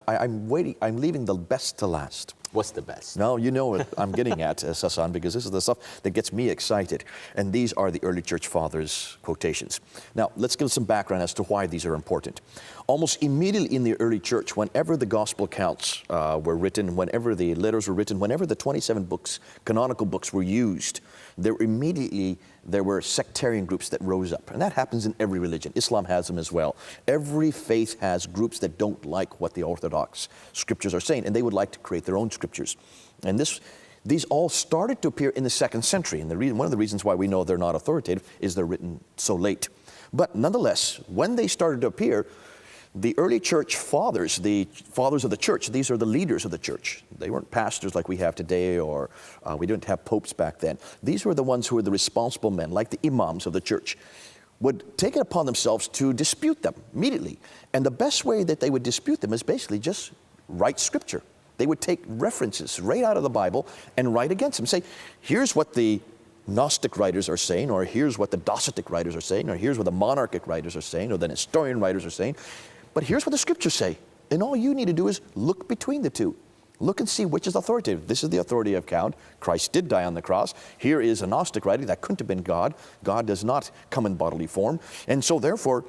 I'm waiting. I'm leaving the best to last. What's the best? No, you know what I'm getting at, Sasan, because this is the stuff that gets me excited. And these are the early church fathers' quotations. Now, let's give some background as to why these are important. Almost immediately in the early church, whenever the gospel accounts were written, whenever the letters were written, whenever the 27 books, canonical books were used, there were sectarian groups that rose up. And that happens in every religion. Islam has them as well. Every faith has groups that don't like what the Orthodox scriptures are saying, and they would like to create their own scriptures. And these all started to appear in the 2nd century. And one of the reasons why we know they're not authoritative is they're written so late. But nonetheless, when they started to appear, the early church fathers, the fathers of the church, these are the leaders of the church. They weren't pastors like we have today, or we didn't have popes back then. These were the ones who were the responsible men, like the imams of the church, would take it upon themselves to dispute them immediately. And the best way that they would dispute them is basically just write scripture. They would take references right out of the Bible and write against them. Say, here's what the Gnostic writers are saying, or here's what the Docetic writers are saying, or here's what the monarchic writers are saying, or the Nestorian writers are saying. But here's what the scriptures say. And all you need to do is look between the two. Look and see which is authoritative. This is the authoritative account. Christ did die on the cross. Here is a Gnostic writing. That couldn't have been God. God does not come in bodily form. And so therefore,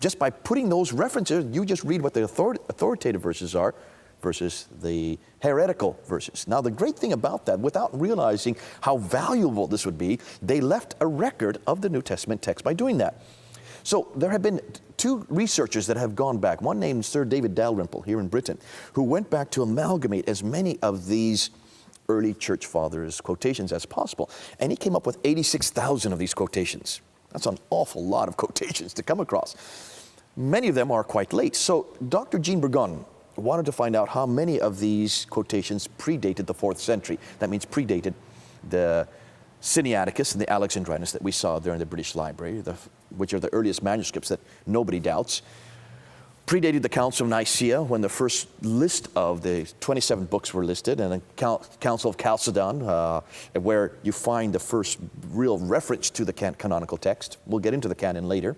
just by putting those references, you just read what the authoritative verses are versus the heretical verses. Now, the great thing about that, without realizing how valuable this would be, they left a record of the New Testament text by doing that. So there have been 2 researchers that have gone back, one named Sir David Dalrymple here in Britain, who went back to amalgamate as many of these early church fathers' quotations as possible. And he came up with 86,000 of these quotations. That's an awful lot of quotations to come across. Many of them are quite late. So Dr. Jean Burgon wanted to find out how many of these quotations predated the 4th century. That means predated the Sinaiticus and the Alexandrinus that we saw there in the British Library, which are the earliest manuscripts that nobody doubts. Predated the Council of Nicaea, when the first list of the 27 books were listed, and the Council of Chalcedon, where you find the first real reference to the canonical text. We'll get into the canon later.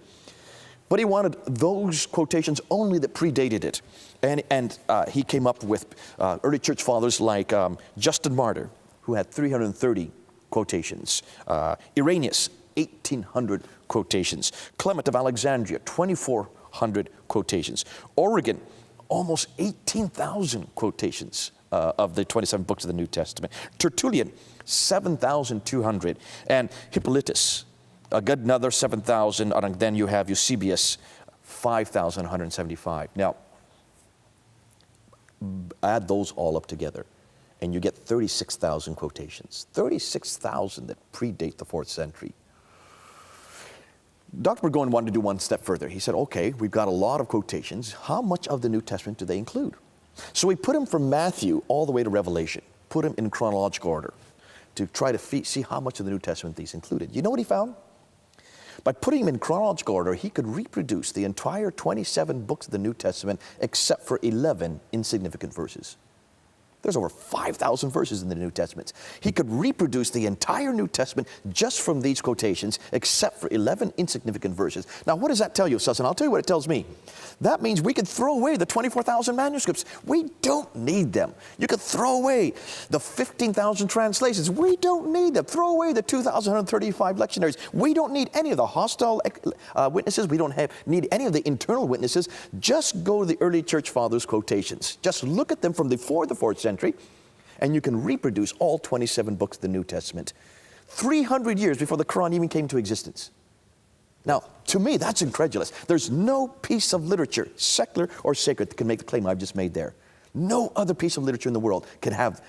But he wanted those quotations only that predated it. And he came up with early church fathers like Justin Martyr, who had 330 quotations. Irenaeus, 1,800 quotations. Clement of Alexandria, 2,400 quotations. Origen, almost 18,000 quotations of the 27 books of the New Testament. Tertullian, 7,200. And Hippolytus, a good another 7,000. And then you have Eusebius, 5,175. Now, add those all up together, and you get 36,000 quotations. 36,000 that predate the 4th century. Dr. Burgon wanted to do one step further. He said, okay, we've got a lot of quotations. How much of the New Testament do they include? So we put them from Matthew all the way to Revelation, put them in chronological order to try to see how much of the New Testament these included. You know what he found? By putting them in chronological order, he could reproduce the entire 27 books of the New Testament except for 11 insignificant verses. There's over 5,000 verses in the New Testament. He could reproduce the entire New Testament just from these quotations, except for 11 insignificant verses. Now, what does that tell you, Susan? I'll tell you what it tells me. That means we could throw away the 24,000 manuscripts. We don't need them. You could throw away the 15,000 translations. We don't need them. Throw away the 2,135 lectionaries. We don't need any of the hostile witnesses. We don't need any of the internal witnesses. Just go to the early church fathers' quotations. Just look at them from before the 4th century, and you can reproduce all 27 books of the New Testament 300 years before the Quran even came to existence. Now, to me, that's incredulous. There's no piece of literature, secular or sacred, that can make the claim I've just made there. No other piece of literature in the world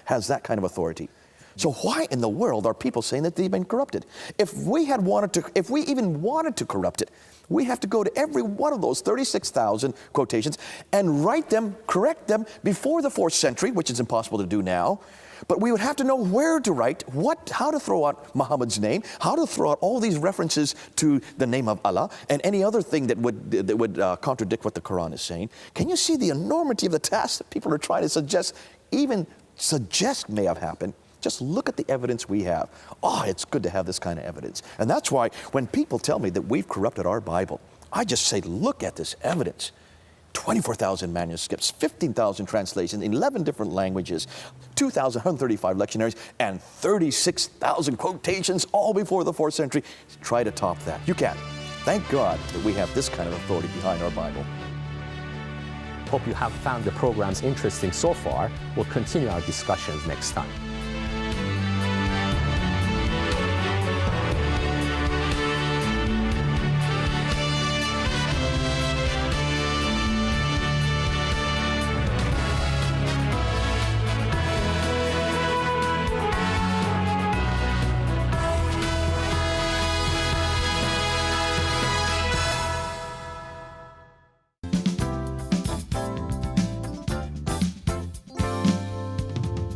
has that kind of authority. So why in the world are people saying that they've been corrupted? If we even wanted to corrupt it, we have to go to every one of those 36,000 quotations and write them, correct them before the 4th century, which is impossible to do now. But we would have to know where to write, how to throw out Muhammad's name, how to throw out all these references to the name of Allah, and any other thing that would contradict what the Quran is saying. Can you see the enormity of the task that people are trying to suggest may have happened? Just look at the evidence we have. Oh, it's good to have this kind of evidence. And that's why when people tell me that we've corrupted our Bible, I just say, look at this evidence. 24,000 manuscripts, 15,000 translations in 11 different languages, 2,135 lectionaries, and 36,000 quotations, all before the 4th century. Try to top that. You can. Thank God that we have this kind of authority behind our Bible. Hope you have found the programs interesting so far. We'll continue our discussions next time.